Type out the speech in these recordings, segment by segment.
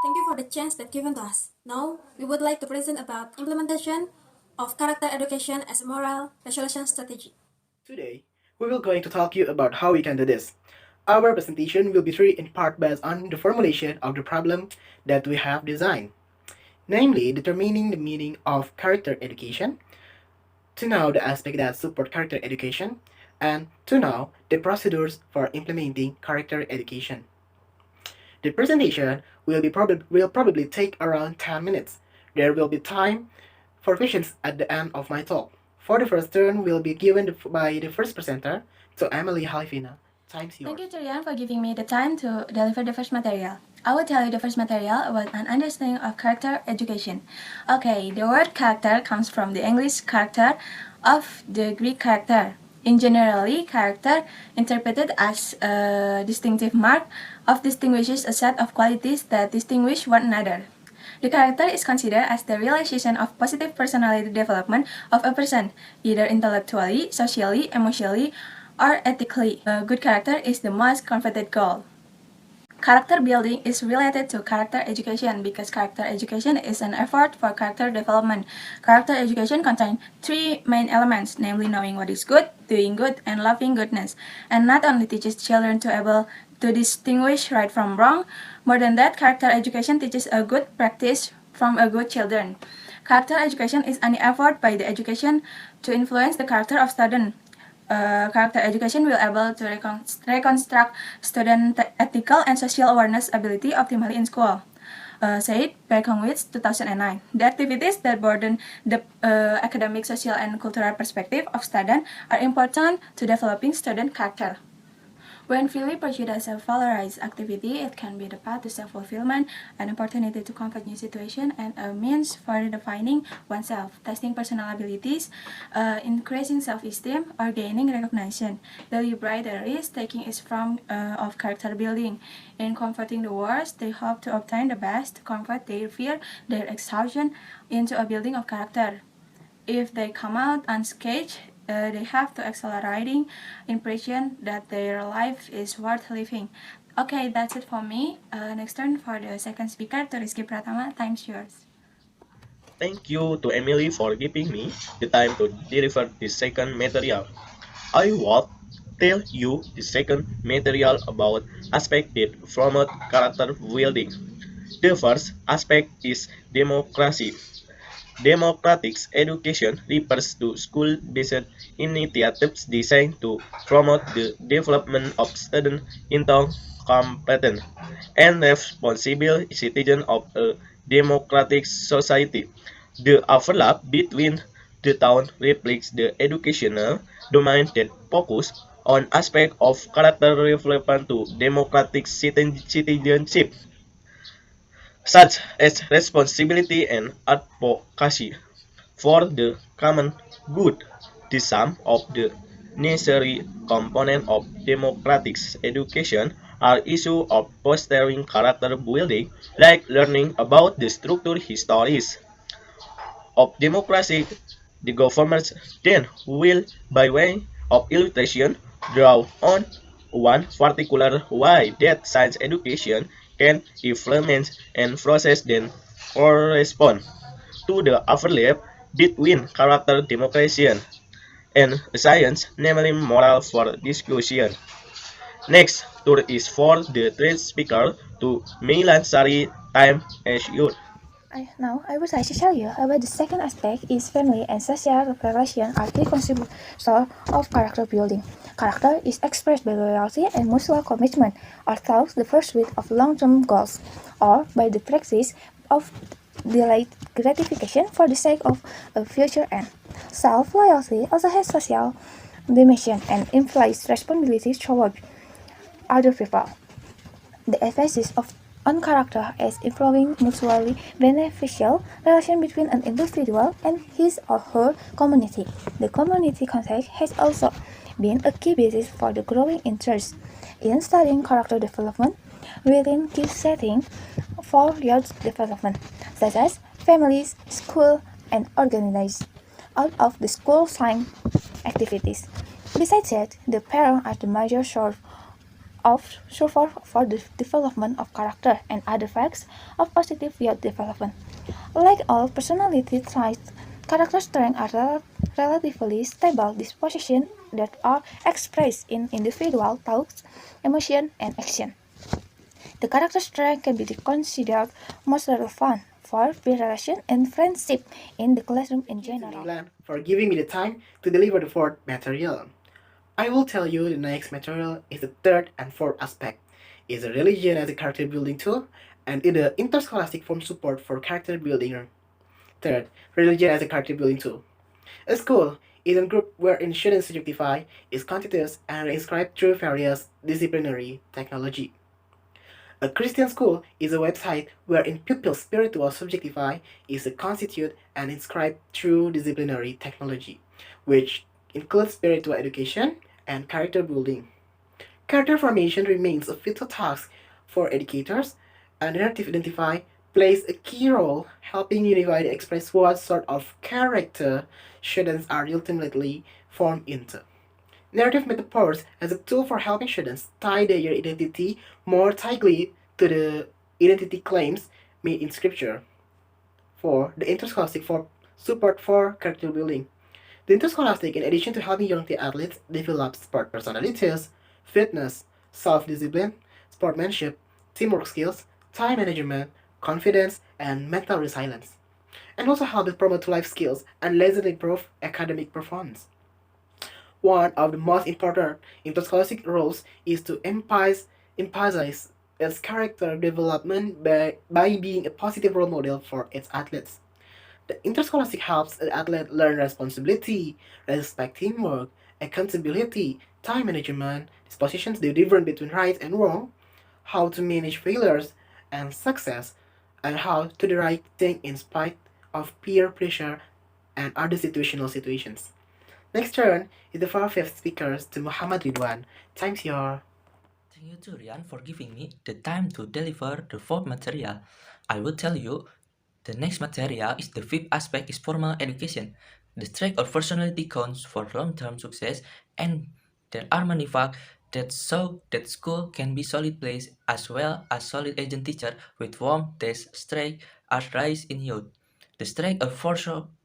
Thank you for the chance that given to us. Now, we would like to present about implementation of character education as a moral resolution strategy. Today, we will going to talk you about how we can do this. Our presentation will be three in part based on the formulation of the problem that we have designed, namely determining the meaning of character education, to know the aspect that support character education, and to know the procedures for implementing character education. The presentation will probably take around 10 minutes. There will be time for questions at the end of my talk. For the first turn will be given by the first presenter, to Emily Halifina. Time's yours. Thank you, Turian, for giving me the time to deliver the first material. I will tell you the first material about an understanding of character education. Okay, the word character comes from the English character of the Greek character. In generally, character interpreted as a distinctive mark of distinguishes a set of qualities that distinguish one another. The character is considered as the realization of positive personality development of a person, either intellectually, socially, emotionally, or ethically. A good character is the most coveted goal. Character building is related to character education because character education is an effort for character development. Character education contains three main elements, namely knowing what is good, doing good, and loving goodness, and not only teaches children to able to distinguish right from wrong. More than that, character education teaches a good practice from a good children. Character education is any effort by the education to influence the character of student. Character education will able to reconstruct student ethical and social awareness ability optimally in school. Said Berkowitz, 2009. The activities that broaden the academic, social, and cultural perspective of students are important to developing student character. When freely pursued as a valorized activity, it can be the path to self-fulfillment, an opportunity to confront new situations, and a means for defining oneself, testing personal abilities, increasing self-esteem, or gaining recognition. The liberator risk taking is form of character building. In comforting the worst, they hope to obtain the best to convert their fear, their exhaustion, into a building of character. If they come out unscathed, they have to accelerating impression that their life is worth living. Okay, that's it for me. Next turn for the second speaker, to Rizky Pratama. Time's yours. Thank you to Emily for giving me the time to deliver the second material. I will tell you the second material about aspect that promote character building. The first aspect is democracy. Democratic education refers to school-based initiatives designed to promote the development of students into competent and responsible citizens of a democratic society. The overlap between the town reflects the educational domain that focus on aspects of character relevant to democratic citizenship, such as responsibility and advocacy for the common good. The sum of the necessary components of democratic education are issues of fostering character building, like learning about the structural histories of democracy. The government then will, by way of illustration, draw on one particular way that science education can implement and process then correspond to the overlap between character democracy and science, namely moral for discussion. Next tour is for the third speaker to Milan Sari. Time as yours. Now, I would like to tell you about the second aspect is family and social relation are key contributors of character building. Character is expressed by loyalty and mutual commitment, or through the pursuit of long-term goals, or by the practice of delayed gratification for the sake of a future end. Self-loyalty also has social dimension and implies responsibility toward other people. The emphasis on character as improving mutually beneficial relation between an individual and his or her community. The community context has also been a key basis for the growing interest in studying character development within key settings for youth development, such as families, school, and organized out of the school science activities. Besides that, the parents are the major source of support for the development of character and other facts of positive youth development. Like all personality traits, character strengths are relatively stable dispositions that are expressed in individual thoughts, emotion, and action. The character strength can be considered most relevant for peer relation and friendship in the classroom in Thank you to general. England for giving me the time to deliver the fourth material. I will tell you the next material is the third and fourth aspect. Is a religion as a character building tool and in the interscholastic form support for character building. Third, religion as a character building tool. A school is a group wherein students subjectify, is continuous, and inscribed through various disciplinary technology. A Christian school is a website wherein pupils' spiritual subjectify is constituted and inscribed through disciplinary technology, which includes spiritual education and character building. Character formation remains a vital task for educators, and narrative identify plays a key role helping unify and express what sort of character students are ultimately formed into. Narrative metaphors as a tool for helping students tie their identity more tightly to the identity claims made in scripture. For the interscholastic for support for character building. The interscholastic, in addition to helping young athletes develop sport personalities, fitness, self-discipline, sportsmanship, teamwork skills, time management, confidence, and mental resilience, and also help promote life skills and later improve academic performance. One of the most important interscholastic roles is to emphasize its character development by being a positive role model for its athletes. The interscholastic helps an athlete learn responsibility, respect teamwork, accountability, time management, dispositions the difference between right and wrong, how to manage failures and success, and how to do the right thing in spite of peer pressure and other situations. Next turn is the fifth speakers to Muhammad Ridwan. Time's your. Thank you to Rian for giving me the time to deliver the fourth material. I will tell you the next material is the fifth aspect is formal education. The strength of personality counts for long-term success, and there are many facts that show that school can be solid place as well as solid agent teacher with warm test strength as rise in youth. The strength of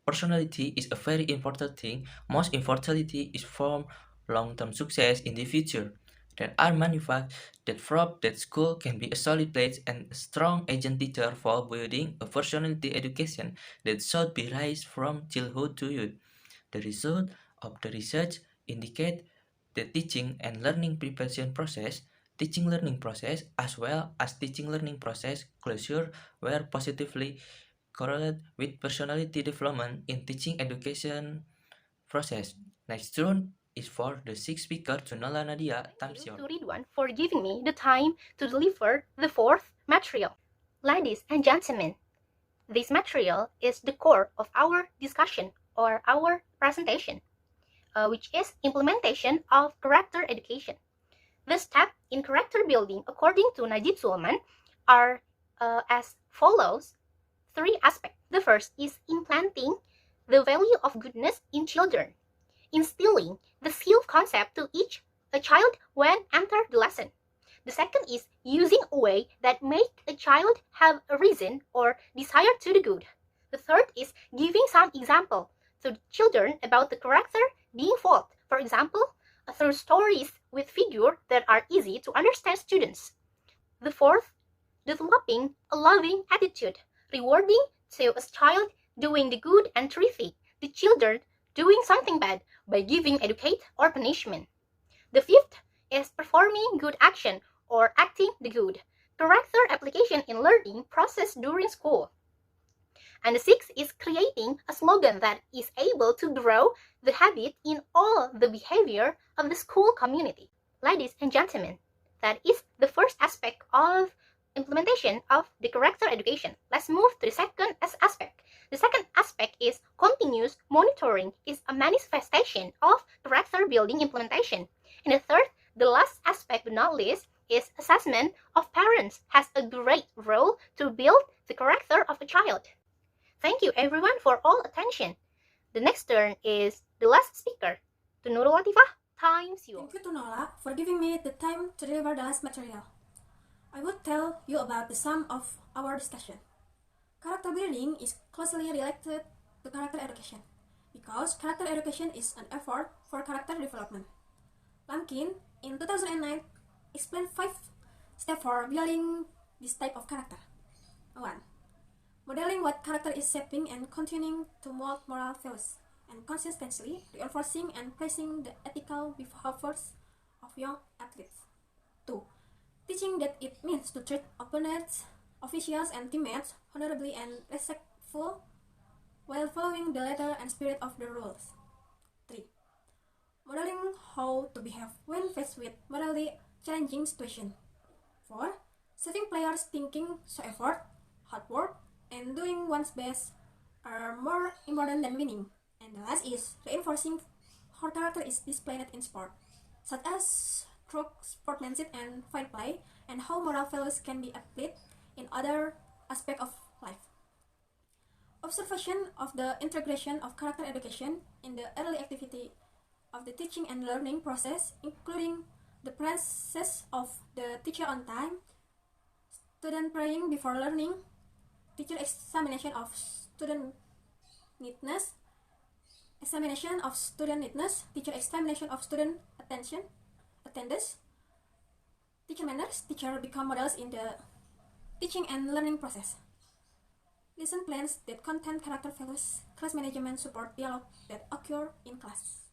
personality is a very important thing. Most importantly is from long-term success in the future. There are many facts that prove that school can be a solid place and a strong agent teacher for building a personality education that should be raised from childhood to youth. The result of the research indicate the teaching learning process as well as teaching learning process closure were positively correlate with personality development in teaching education process. Next turn is for the sixth speaker to Nola Nadia. Time's Thank yours. you to Ridwan for giving me the time to deliver the fourth material. Ladies and gentlemen, this material is the core of our discussion or our presentation, which is implementation of character education. The steps in character building, according to Najib Sulman, are as follows: three aspects. The first is implanting the value of goodness in children, instilling the self-concept to each a child when enter the lesson. The second is using a way that make a child have a reason or desire to do good. The third is giving some example to children about the character being fault. For example, through stories with figures that are easy to understand students. The fourth, developing a loving attitude, rewarding to a child doing the good and terrific, the children doing something bad by giving educate or punishment. The fifth is performing good action or acting the good, character application in learning process during school. And the sixth is creating a slogan that is able to grow the habit in all the behavior of the school community. Ladies and gentlemen, that is the first aspect of implementation of the character education. Let's move to the second aspect. The second aspect is continuous monitoring is a manifestation of character building implementation. And the third, the last aspect but not least, is assessment of parents has a great role to build the character of a child. Thank you everyone for all attention. The next turn is the last speaker, to Nurul Latifah. Time's yours. Thank you to Nola for giving me the time to deliver the last material. I would tell you about the sum of our discussion. Character building is closely related to character education because character education is an effort for character development. Lumpkin, in 2009, explained 5 steps for building this type of character. 1. Modeling what character is shaping and continuing to mold moral values, and consistently reinforcing and praising the ethical behaviors of young athletes. 2. Teaching that it means to treat opponents, officials, and teammates honorably and respectful while following the letter and spirit of the rules. 3. Modeling how to behave when faced with morally challenging situations. 4. Saving players thinking so effort, hard work, and doing one's best are more important than winning. And the last is reinforcing how character is displayed in sport, such as through sportsmanship and fine play, and how moral values can be applied in other aspects of life. Observation of the integration of character education in the early activity of the teaching and learning process, including the process of the teacher on time, student praying before learning, teacher examination of student neatness, teacher examination of student attendance, teacher manners, teacher become models in the teaching and learning process. Lesson plans that contain character values, class management support dialogue that occur in class.